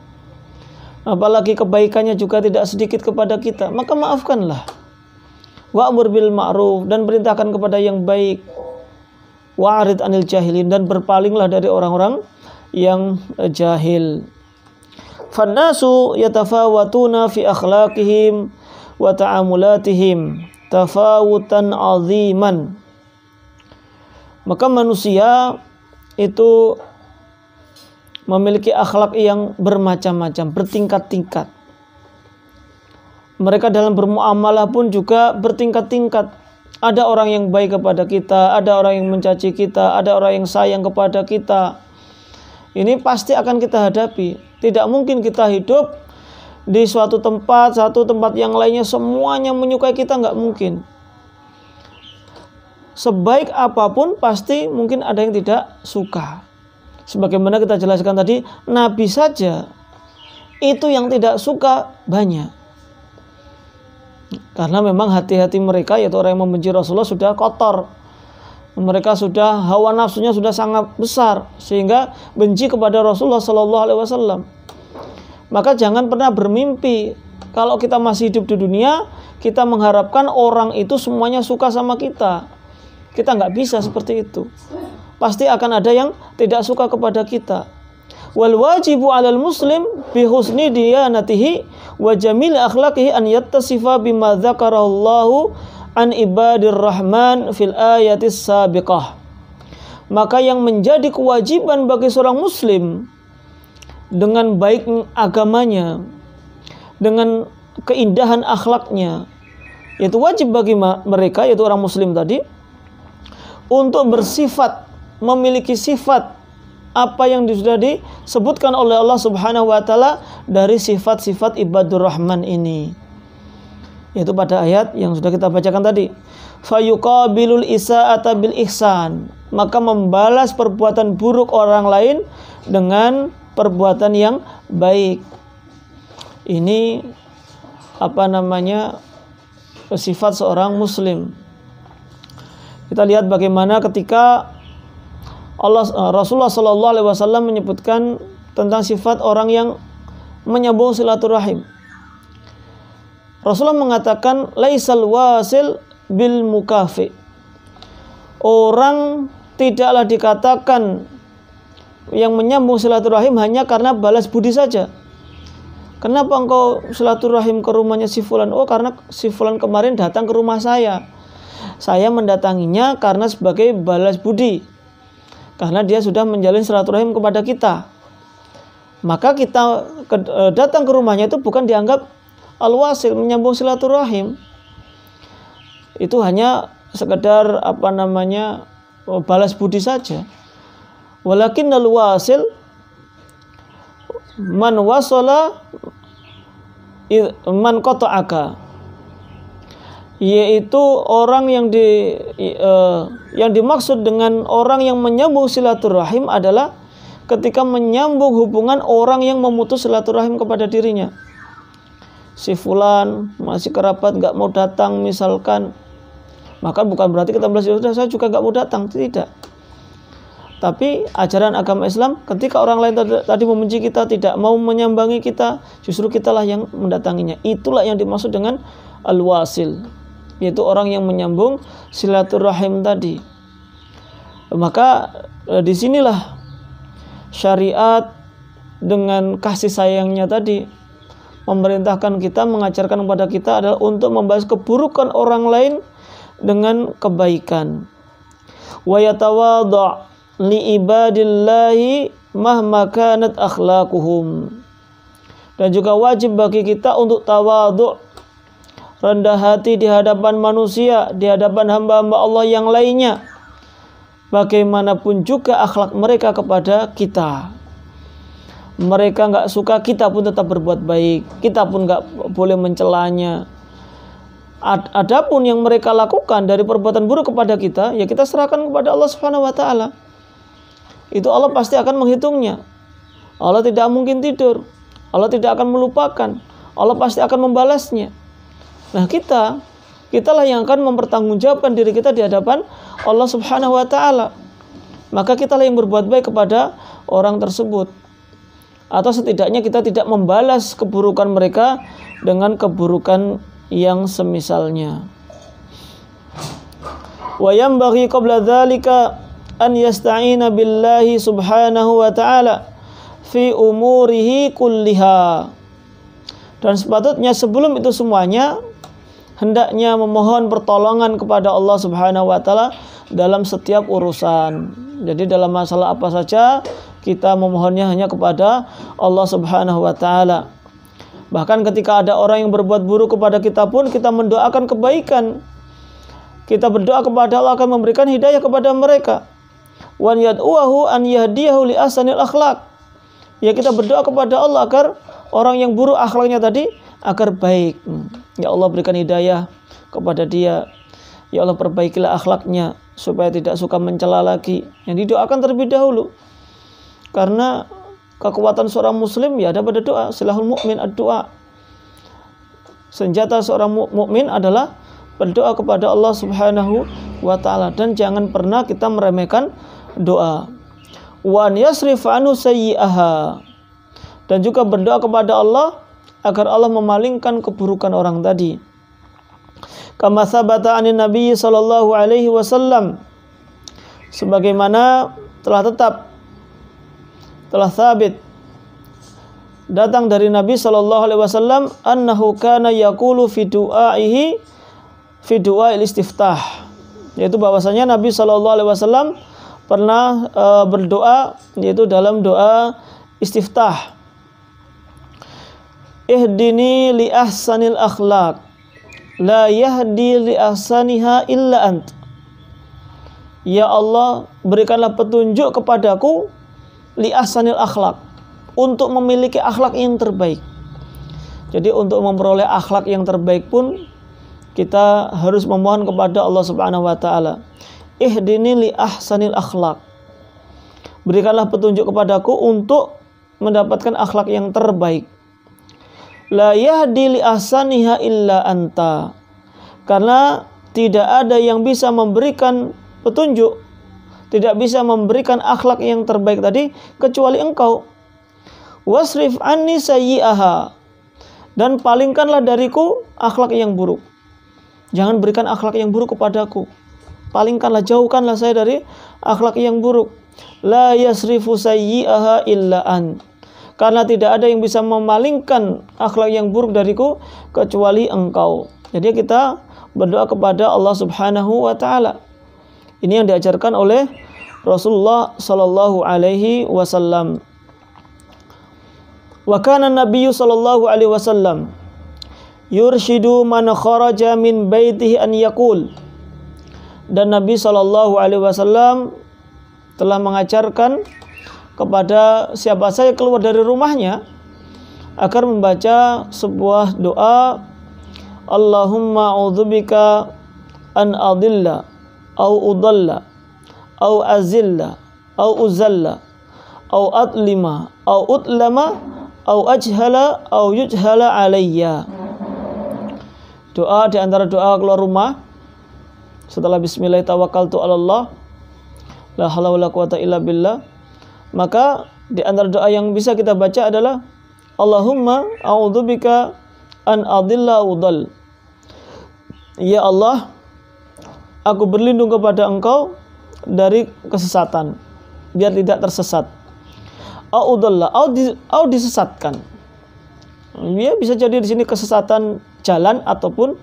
apalagi kebaikannya juga tidak sedikit kepada kita, maka maafkanlah. Wa'mur bil ma'ruf, dan perintahkan kepada yang baik. Wa'rid 'anil jahilin, dan berpalinglah dari orang-orang yang jahil. Fannasu yatafawatuna fi akhlaqihim wa ta'amulatihim tafawutan 'aziman. Maka manusia itu memiliki akhlak yang bermacam-macam, bertingkat-tingkat. Mereka dalam bermuamalah pun juga bertingkat-tingkat. Ada orang yang baik kepada kita, ada orang yang mencaci kita, ada orang yang sayang kepada kita. Ini pasti akan kita hadapi. Tidak mungkin kita hidup di suatu tempat, satu tempat yang lainnya semuanya menyukai kita, nggak mungkin. Sebaik apapun pasti mungkin ada yang tidak suka. Sebagaimana kita jelaskan tadi, Nabi saja itu yang tidak suka banyak. Karena memang hati-hati mereka, yaitu orang yang membenci Rasulullah, sudah kotor. Mereka sudah, hawa nafsunya sudah sangat besar, sehingga benci kepada Rasulullah SAW. Maka jangan pernah bermimpi kalau kita masih hidup di dunia, kita mengharapkan orang itu semuanya suka sama kita. Kita nggak bisa seperti itu. Pasti akan ada yang tidak suka kepada kita. Wal wajibu 'alal muslim bi husni diyanatihi wa jamil akhlaqihi an yattasifa bima dzakarallahu an ibadir rahman fil ayatis sabiqah. Maka yang menjadi kewajiban bagi seorang muslim dengan baik agamanya, dengan keindahan akhlaknya, yaitu wajib bagi mereka, yaitu orang muslim tadi, untuk bersifat, memiliki sifat apa yang sudah disebutkan oleh Allah Subhanahu wa taala dari sifat-sifat ibadur rahman ini, yaitu pada ayat yang sudah kita bacakan tadi, fayuqabilul isa'ata bil ihsan, maka membalas perbuatan buruk orang lain dengan perbuatan yang baik. Ini sifat seorang muslim. Kita lihat bagaimana ketika Rasulullah SAW menyebutkan tentang sifat orang yang menyambung silaturahim. Rasulullah mengatakan laisal wasil bil mukafi. Orang tidaklah dikatakan yang menyambung silaturahim hanya karena balas budi saja. Kenapa engkau silaturahim ke rumahnya si fulan? Oh, karena si fulan kemarin datang ke rumah saya. Saya mendatanginya karena sebagai balas budi, karena dia sudah menjalin silaturahim kepada kita. Maka kita datang ke rumahnya itu bukan dianggap al-wasil, menyambung silaturahim. itu hanya sekedar balas budi saja. Walakinnal wasil man wasala man qata'aka, yaitu orang yang dimaksud dengan orang yang menyambung silaturahim adalah ketika menyambung hubungan orang yang memutus silaturahim kepada dirinya. Si fulan masih kerabat gak mau datang misalkan, maka bukan berarti kita bilang sudah saya juga gak mau datang, tidak. Tapi ajaran agama Islam, ketika orang lain tadi membenci kita, tidak mau menyambangi kita, justru kitalah yang mendatanginya. Itulah yang dimaksud dengan al-wasil, yaitu orang yang menyambung silaturahim tadi. Maka disinilah syariat dengan kasih sayangnya tadi memerintahkan kita, mengajarkan kepada kita adalah untuk membahas keburukan orang lain dengan kebaikan. Wa yatawadha' li ibadillahi mahma kanat akhlaquhum. Dan juga wajib bagi kita untuk tawadhu', rendah hati di hadapan manusia, di hadapan hamba-hamba Allah yang lainnya, bagaimanapun juga akhlak mereka kepada kita. Mereka gak suka, kita pun tetap berbuat baik, kita pun gak boleh mencelanya. Adapun yang mereka lakukan dari perbuatan buruk kepada kita, ya kita serahkan kepada Allah Subhanahu wa taala. Itu Allah pasti akan menghitungnya. Allah tidak mungkin tidur. Allah tidak akan melupakan. Allah pasti akan membalasnya. Nah, kitalah yang akan mempertanggungjawabkan diri kita di hadapan Allah Subhanahu wa taala. Maka kitalah yang berbuat baik kepada orang tersebut. Atau setidaknya kita tidak membalas keburukan mereka dengan keburukan yang semisalnya. Wa yanbaghi qabla dzalika an yasta'ina billahi subhanahu wa ta'ala fi umurihi kulliha. Dan sepatutnya sebelum itu semuanya hendaknya memohon pertolongan kepada Allah Subhanahu wa taala dalam setiap urusan. Jadi dalam masalah apa saja kita memohonnya hanya kepada Allah Subhanahu wa taala. Bahkan ketika ada orang yang berbuat buruk kepada kita pun kita mendoakan kebaikan. Kita berdoa kepada Allah akan memberikan hidayah kepada mereka. Wan yad'uhu an yahdiyahu li ahsanil akhlaq. Ya, kita berdoa kepada Allah agar orang yang buruk akhlaknya tadi agar baik. Ya Allah, berikan hidayah kepada dia. Ya Allah, perbaikilah akhlaknya supaya tidak suka mencela lagi. Yang didoakan terlebih dahulu. Karena kekuatan seorang muslim ya ada pada doa. Silahul mu'min ad-doa. Senjata seorang mukmin adalah berdoa kepada Allah Subhanahu wa taala, dan jangan pernah kita meremehkan doa. Wa yasrif anhu sayyi'aha, dan juga berdoa kepada Allah agar Allah memalingkan keburukan orang tadi. Kama sabata anin Nabi sallallahu alaihi wasallam, sebagaimana telah sabit datang dari Nabi sallallahu alaihi wasallam annahu kana yaqulu fi du'aihi fi du'ail istiftah, yaitu bahwasanya Nabi sallallahu alaihi wasallam pernah berdoa yaitu dalam doa istiftah. Ihdini li ahsanil akhlaq la yahdi li ahsaniha illa ant. Ya Allah, berikanlah petunjuk kepadaku li ahsanil akhlaq, untuk memiliki akhlak yang terbaik. Jadi untuk memperoleh akhlak yang terbaik pun kita harus memohon kepada Allah Subhanahu wa taala. Ihdini li ahsanil akhlaq, berikanlah petunjuk kepadaku untuk mendapatkan akhlak yang terbaik. La yahdi li ahsaniha illa anta, karena tidak ada yang bisa memberikan petunjuk, tidak bisa memberikan akhlak yang terbaik tadi kecuali engkau. Wasrif anni sayyi'aha, dan palingkanlah dariku akhlak yang buruk. Jangan berikan akhlak yang buruk kepadaku. Palingkanlah, jauhkanlah saya dari akhlak yang buruk. La yasrifu sayyi'aha illa an, karena tidak ada yang bisa memalingkan akhlak yang buruk dariku kecuali engkau. Jadi kita berdoa kepada Allah Subhanahu wa taala. Ini yang diajarkan oleh Rasulullah sallallahu alaihi wasallam. Wa kana Nabiyyu sallallahu alaihi wasallam yurshidu man kharaja min baitihi an yaqul. Dan Nabi SAW telah mengajarkan kepada siapa saja keluar dari rumahnya agar membaca sebuah doa, Allahumma a'udzubika an adilla au udalla au azilla au uzalla au atlima au utlama au ajhala au yujhala alayya. Doa di antara doa keluar rumah setelah bismillah tawakkaltu 'ala Allah la haula wala quwata illa billah, maka di antara doa yang bisa kita baca adalah Allahumma a'udzubika an adilla udall. Ya Allah, aku berlindung kepada Engkau dari kesesatan, biar tidak tersesat. A'udalla, au disesatkan. Ya, bisa jadi di sini kesesatan jalan ataupun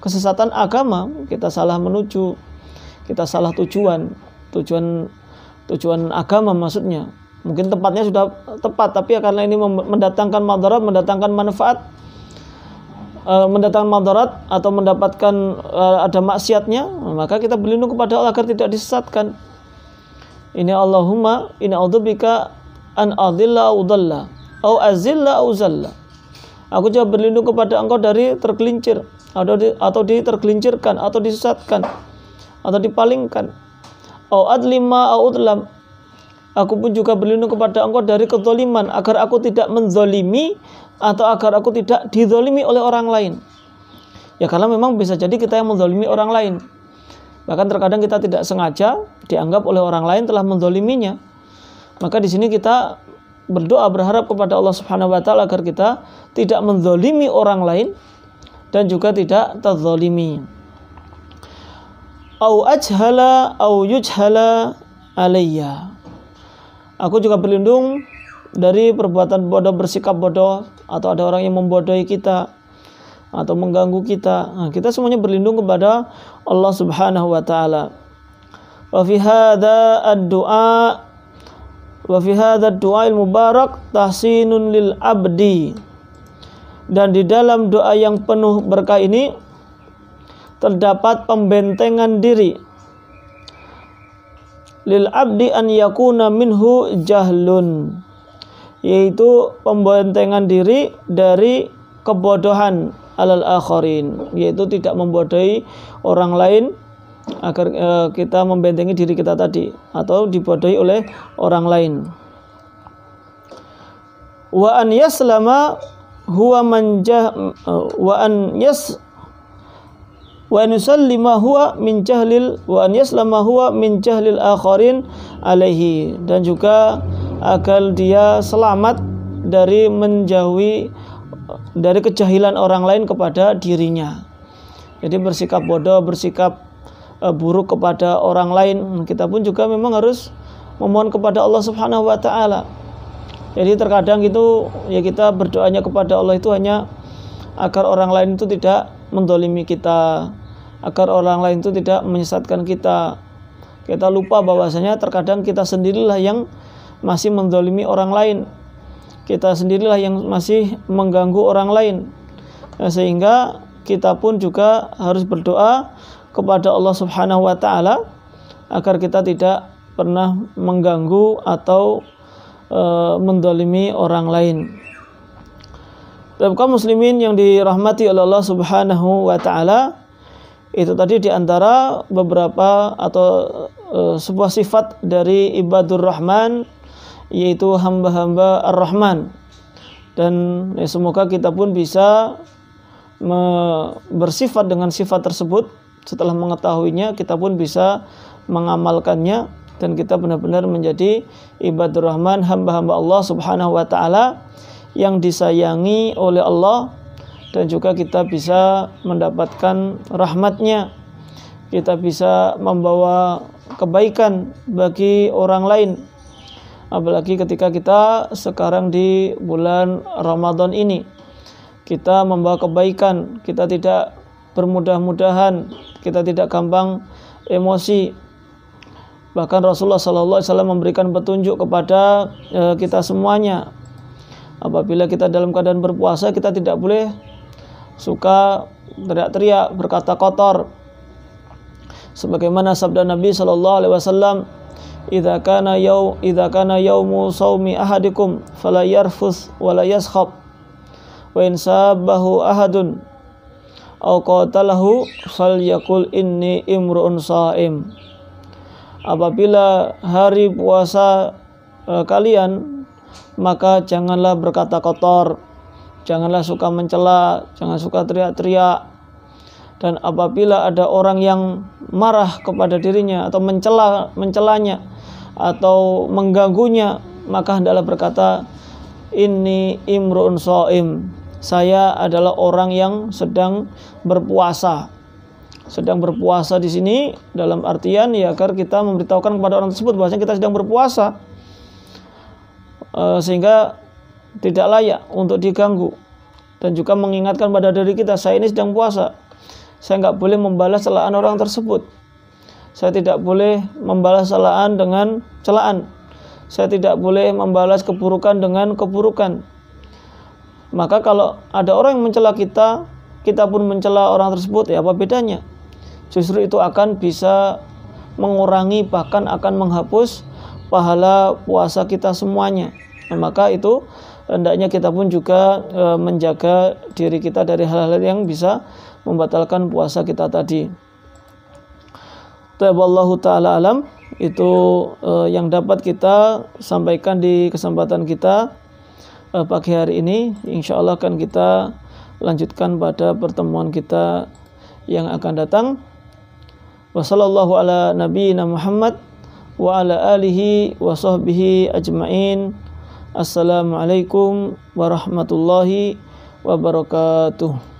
kesesatan agama. Kita salah menuju, kita salah tujuan agama maksudnya. Mungkin tempatnya sudah tepat, tapi karena ini mendatangkan madarat, mendatangkan manfaat, mendatangkan madarat atau mendapatkan ada maksiatnya, maka kita berlindung kepada Allah agar tidak disesatkan. Ini Allahumma inna a'udzubika an adilla udalla au azilla au zalla. Aku juga berlindung kepada Engkau dari tergelincir atau ditergelincirkan atau disesatkan atau dipalingkan. Au adlima au udlam. Aku pun juga berlindung kepada Engkau dari kezaliman, agar aku tidak menzalimi atau agar aku tidak dizalimi oleh orang lain. Ya, karena memang bisa jadi kita yang menzalimi orang lain. Bahkan terkadang kita tidak sengaja dianggap oleh orang lain telah menzaliminya. Maka di sini kita berdoa berharap kepada Allah Subhanahu wa taala agar kita tidak menzalimi orang lain dan juga tidak terzalimi. Au ajhala au yujhala alayya. Aku juga berlindung dari perbuatan bodoh, bersikap bodoh, atau ada orang yang membodohi kita atau mengganggu kita. Nah, kita semuanya berlindung kepada Allah Subhanahu wa taala. Wa fi hadza ad-du'a wa fi hadza ad-du'a al-mubarak tahsinun lil abdi. Dan di dalam doa yang penuh berkah ini terdapat pembentengan diri. Lil abdi an yakuna minhu jahlun, yaitu pembentengan diri dari kebodohan alal akharin, yaitu tidak membodohi orang lain, agar kita membentengi diri kita tadi atau dibodohi oleh orang lain. Wa an yaslama huwa wa an yusallima huwa min jahlil wa an yaslama huwa min jahlil akharin alaihi, dan juga agar dia selamat dari menjauhi dari kejahilan orang lain kepada dirinya. Jadi bersikap bodoh, bersikap buruk kepada orang lain, kita pun juga memang harus memohon kepada Allah Subhanahu wa taala. Jadi terkadang itu ya kita berdoanya kepada Allah itu hanya agar orang lain itu tidak menzalimi kita, agar orang lain itu tidak menyesatkan kita. Kita lupa bahwasanya terkadang kita sendirilah yang masih menzalimi orang lain. Kita sendirilah yang masih mengganggu orang lain. Nah, sehingga kita pun juga harus berdoa kepada Allah Subhanahu wa taala agar kita tidak pernah mengganggu atau menzalimi orang lain. Kaum muslimin yang dirahmati oleh Allah Subhanahu wa taala, itu tadi diantara beberapa atau sebuah sifat dari ibadur rahman, yaitu hamba-hamba ar-Rahman. Dan ya, semoga kita pun bisa bersifat dengan sifat tersebut. Setelah mengetahuinya, kita pun bisa mengamalkannya, dan kita benar-benar menjadi ibadur rahman, hamba-hamba Allah Subhanahu wa taala yang disayangi oleh Allah, dan juga kita bisa mendapatkan rahmatnya. Kita bisa membawa kebaikan bagi orang lain, apalagi ketika kita sekarang di bulan Ramadan ini. Kita membawa kebaikan, kita tidak bermudah-mudahan, kita tidak gampang emosi. Bahkan Rasulullah SAW memberikan petunjuk kepada kita semuanya. Apabila kita dalam keadaan berpuasa, kita tidak boleh suka teriak-teriak, berkata kotor. Sebagaimana sabda Nabi sallallahu alaihi wasallam, "Idza kana yaumu shaumi ahadikum fala yarfuth wala yaskhab wa in sabbahu ahadun aw qatalahu falyaqul inni imru'un shaim." Apabila hari puasa kalian, maka janganlah berkata kotor, janganlah suka mencela, jangan suka teriak-teriak. Dan apabila ada orang yang marah kepada dirinya atau mencelanya atau mengganggunya, maka hendaklah berkata, "Inni imru'un shaim." Saya adalah orang yang sedang berpuasa. Sedang berpuasa di sini dalam artian ya agar kita memberitahukan kepada orang tersebut bahwasanya kita sedang berpuasa, sehingga tidak layak untuk diganggu, dan juga mengingatkan pada diri kita, saya ini sedang puasa, saya nggak boleh membalas celaan orang tersebut, saya tidak boleh membalas celaan dengan celaan, saya tidak boleh membalas keburukan dengan keburukan. Maka kalau ada orang yang mencela kita, kita pun mencela orang tersebut, ya apa bedanya? Justru itu akan bisa mengurangi, bahkan akan menghapus pahala puasa kita semuanya. Nah, maka itu hendaknya kita pun juga menjaga diri kita dari hal-hal yang bisa membatalkan puasa kita tadi. Wallahu ta'ala alam. Itu yang dapat kita sampaikan di kesempatan kita pagi hari ini. Insya Allah akan kita lanjutkan pada pertemuan kita yang akan datang. Wassallallahu ala nabiyyina Muhammad wa ala alihi wa sahbihi ajma'in. Assalamualaikum warahmatullahi wabarakatuh.